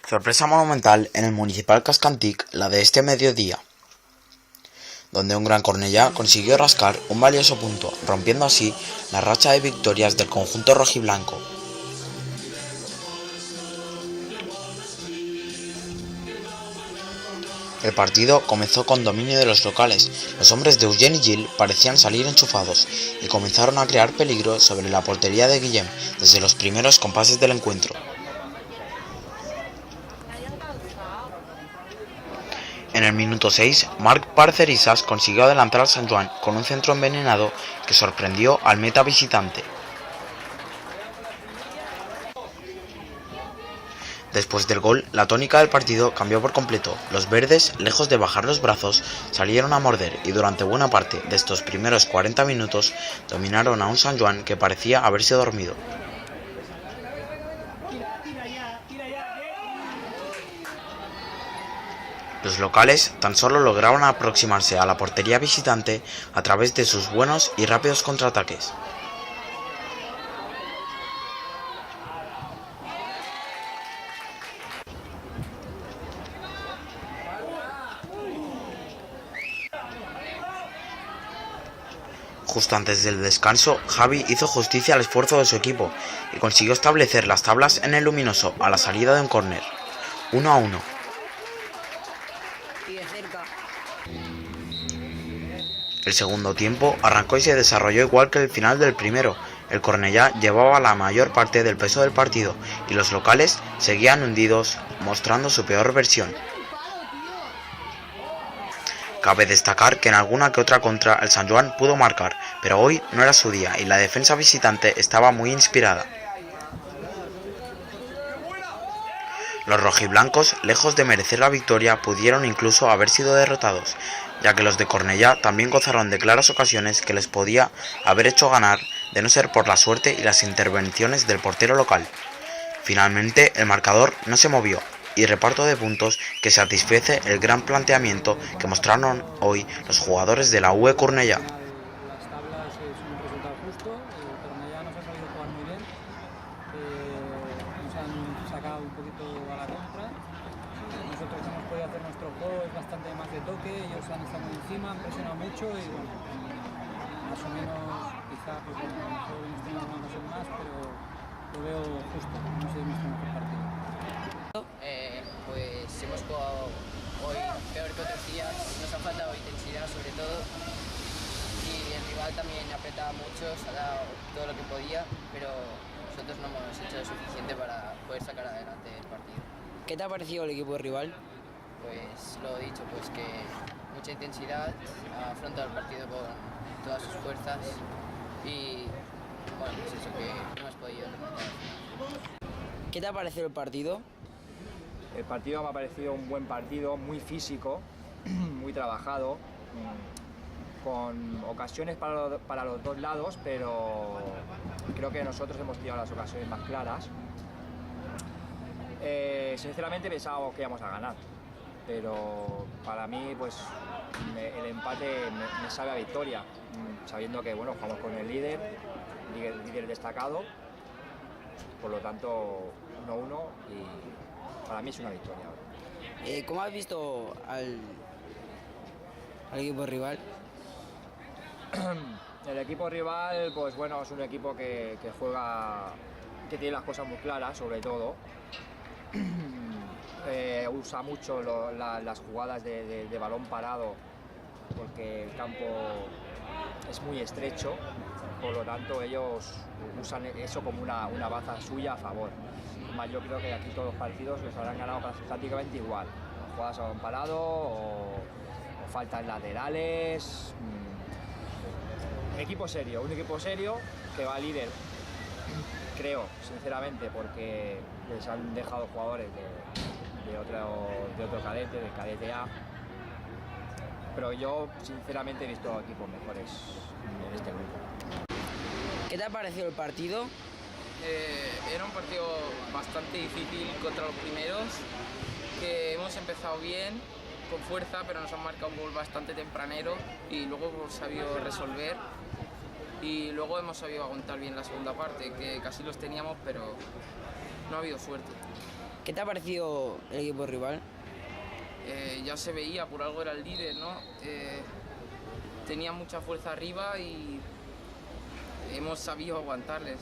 Sorpresa monumental en el Municipal Cascantic la de este mediodía, donde un gran Cornellá consiguió rascar un valioso punto, rompiendo así la racha de victorias del conjunto rojiblanco. El partido comenzó con dominio de los locales. Los hombres de Eugene y Gil parecían salir enchufados y comenzaron a crear peligro sobre la portería de Guillem desde los primeros compases del encuentro. En el minuto 6, Marc Parcerisas consiguió adelantar al San Joan con un centro envenenado que sorprendió al meta visitante. Después del gol, la tónica del partido cambió por completo. Los verdes, lejos de bajar los brazos, salieron a morder y durante buena parte de estos primeros 40 minutos dominaron a un San Joan que parecía haberse dormido. Los locales tan solo lograron aproximarse a la portería visitante a través de sus buenos y rápidos contraataques. Justo antes del descanso, Javi hizo justicia al esfuerzo de su equipo y consiguió establecer las tablas en el luminoso a la salida de un córner. 1-1. El segundo tiempo arrancó y se desarrolló igual que el final del primero. El Cornellá llevaba la mayor parte del peso del partido y los locales seguían hundidos, mostrando su peor versión. Cabe destacar que en alguna que otra contra el San Joan pudo marcar, pero hoy no era su día y la defensa visitante estaba muy inspirada. Los rojiblancos, lejos de merecer la victoria, pudieron incluso haber sido derrotados, ya que los de Cornellá también gozaron de claras ocasiones que les podía haber hecho ganar de no ser por la suerte y las intervenciones del portero local. Finalmente, el marcador no se movió y reparto de puntos que satisface el gran planteamiento que mostraron hoy los jugadores de la UE Cornellá. Las tablas es un resultado justo, Cornellá nos ha sabido jugar muy bien, nos han sacado un poquito a la contra, nosotros hemos podido hacer nuestro juego, es bastante más de toque, ellos han estado muy encima, han presionado mucho y bueno, más o menos quizá pues bueno, a lo mejor hemos tenido alguna ocasión más, pero lo veo justo, no sé nuestro mejor partido. Pues hemos jugado hoy peor que otros días, nos ha faltado intensidad sobre todo y el rival también apretaba mucho, se ha dado todo lo que podía, pero nosotros no hemos hecho lo suficiente para poder sacar adelante el partido. ¿Qué te ha parecido el equipo rival? Pues lo dicho, pues que mucha intensidad, ha afrontado el partido con todas sus fuerzas y bueno, pues eso, que no hemos podido remontar. ¿Qué te ha parecido el partido? El partido me ha parecido un buen partido, muy físico, muy trabajado, con ocasiones para los dos lados, pero creo que nosotros hemos tirado las ocasiones más claras. Sinceramente pensábamos que íbamos a ganar, pero para mí pues el empate me sabe a victoria, sabiendo que bueno, jugamos con el líder destacado, por lo tanto 1-1 y para mí es una victoria. ¿Cómo has visto al equipo rival? El equipo rival, pues bueno, es un equipo que juega, que tiene las cosas muy claras, sobre todo. Usa mucho las jugadas de balón parado, porque el campo es muy estrecho, por lo tanto ellos usan eso como una baza suya a favor. Yo creo que aquí todos los partidos los habrán ganado prácticamente igual, jugadas a balón parado o faltas laterales. Un equipo serio que va líder, creo, sinceramente, porque les han dejado jugadores de otro cadete, del cadete A, pero yo sinceramente he visto equipos mejores en este grupo. ¿Qué te ha parecido el partido? Era un partido bastante difícil contra los primeros, que hemos empezado bien, con fuerza, pero nos han marcado un gol bastante tempranero y luego hemos sabido resolver y luego hemos sabido aguantar bien la segunda parte, que casi los teníamos, pero no ha habido suerte. ¿Qué te ha parecido el equipo rival? Ya se veía, por algo era el líder, ¿no? Tenía mucha fuerza arriba y hemos sabido aguantarles.